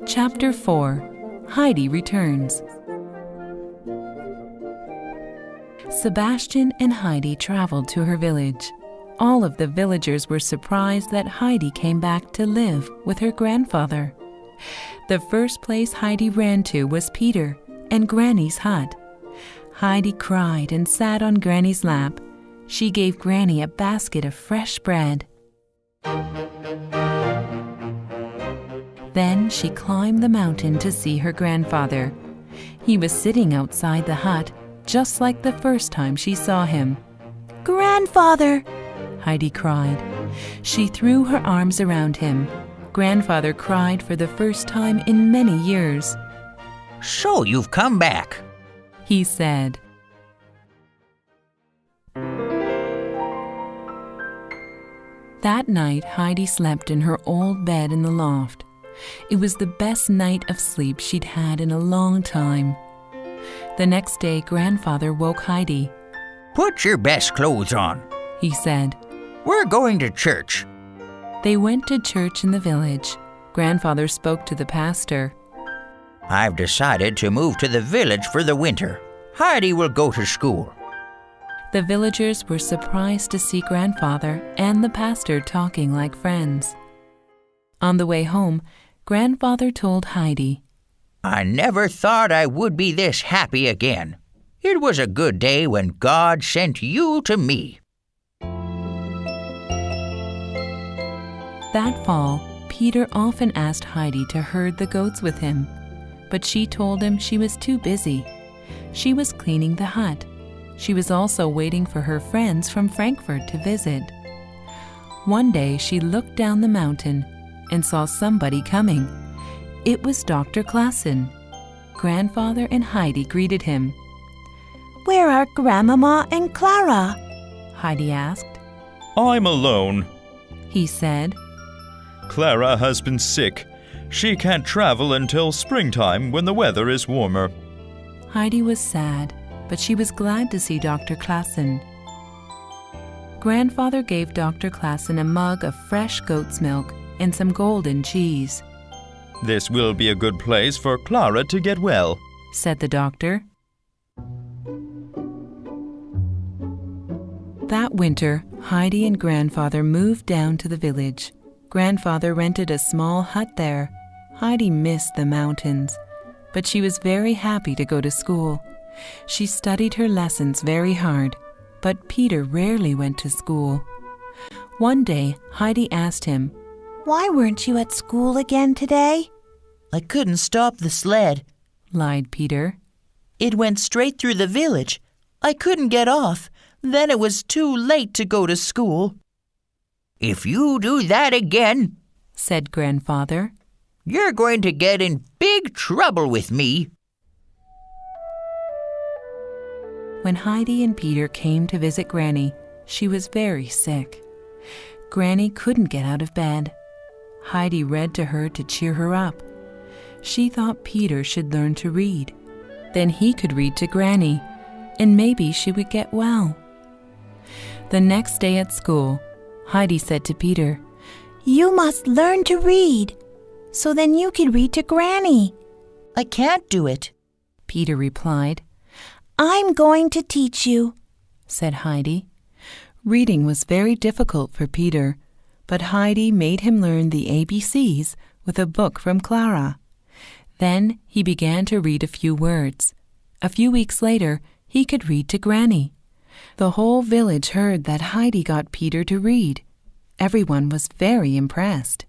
Chapter 4. Heidi Returns. Sebastian and Heidi traveled to her village. All of the villagers were surprised that Heidi came back to live with her grandfather. The first place Heidi ran to was Peter and Granny's hut. Heidi cried and sat on Granny's lap. She gave Granny a basket of fresh bread. Then she climbed the mountain to see her grandfather. He was sitting outside the hut, just like the first time she saw him. "Grandfather!" Heidi cried. She threw her arms around him. Grandfather cried for the first time in many years. "So you've come back," he said. That night, Heidi slept in her old bed in the loft. It was the best night of sleep she'd had in a long time. The next day, Grandfather woke Heidi. "Put your best clothes on," he said. "We're going to church." They went to church in the village. Grandfather spoke to the pastor. "I've decided to move to the village for the winter. Heidi will go to school." The villagers were surprised to see Grandfather and the pastor talking like friends. On the way home, Grandfather told Heidi, "I never thought I would be this happy again. It was a good day when God sent you to me." That fall, Peter often asked Heidi to herd the goats with him, but she told him she was too busy. She was cleaning the hut. She was also waiting for her friends from Frankfurt to visit. One day she looked down the mountain and saw somebody coming. It was Dr. Klassen. Grandfather and Heidi greeted him. "Where are Grandmama and Clara?" Heidi asked. "I'm alone," he said. "Clara has been sick. She can't travel until springtime when the weather is warmer." Heidi was sad, but she was glad to see Dr. Klassen. Grandfather gave Dr. Klassen a mug of fresh goat's milk and some golden cheese. "This will be a good place for Clara to get well," said the doctor. That winter, Heidi and Grandfather moved down to the village. Grandfather rented a small hut there. Heidi missed the mountains, but she was very happy to go to school. She studied her lessons very hard, but Peter rarely went to school. One day, Heidi asked him, "Why weren't you at school again today?" "I couldn't stop the sled," lied Peter. "It went straight through the village. I couldn't get off. Then it was too late to go to school." "If you do that again," said Grandfather, "you're going to get in big trouble with me." When Heidi and Peter came to visit Granny, she was very sick. Granny couldn't get out of bed. Heidi read to her to cheer her up. She thought Peter should learn to read. Then he could read to Granny, and maybe she would get well. The next day at school, Heidi said to Peter, "You must learn to read, so then you can read to Granny." "I can't do it," Peter replied. "I'm going to teach you," said Heidi. Reading was very difficult for Peter, but Heidi made him learn the ABCs with a book from Clara. Then he began to read a few words. A few weeks later, he could read to Granny. The whole village heard that Heidi got Peter to read. Everyone was very impressed.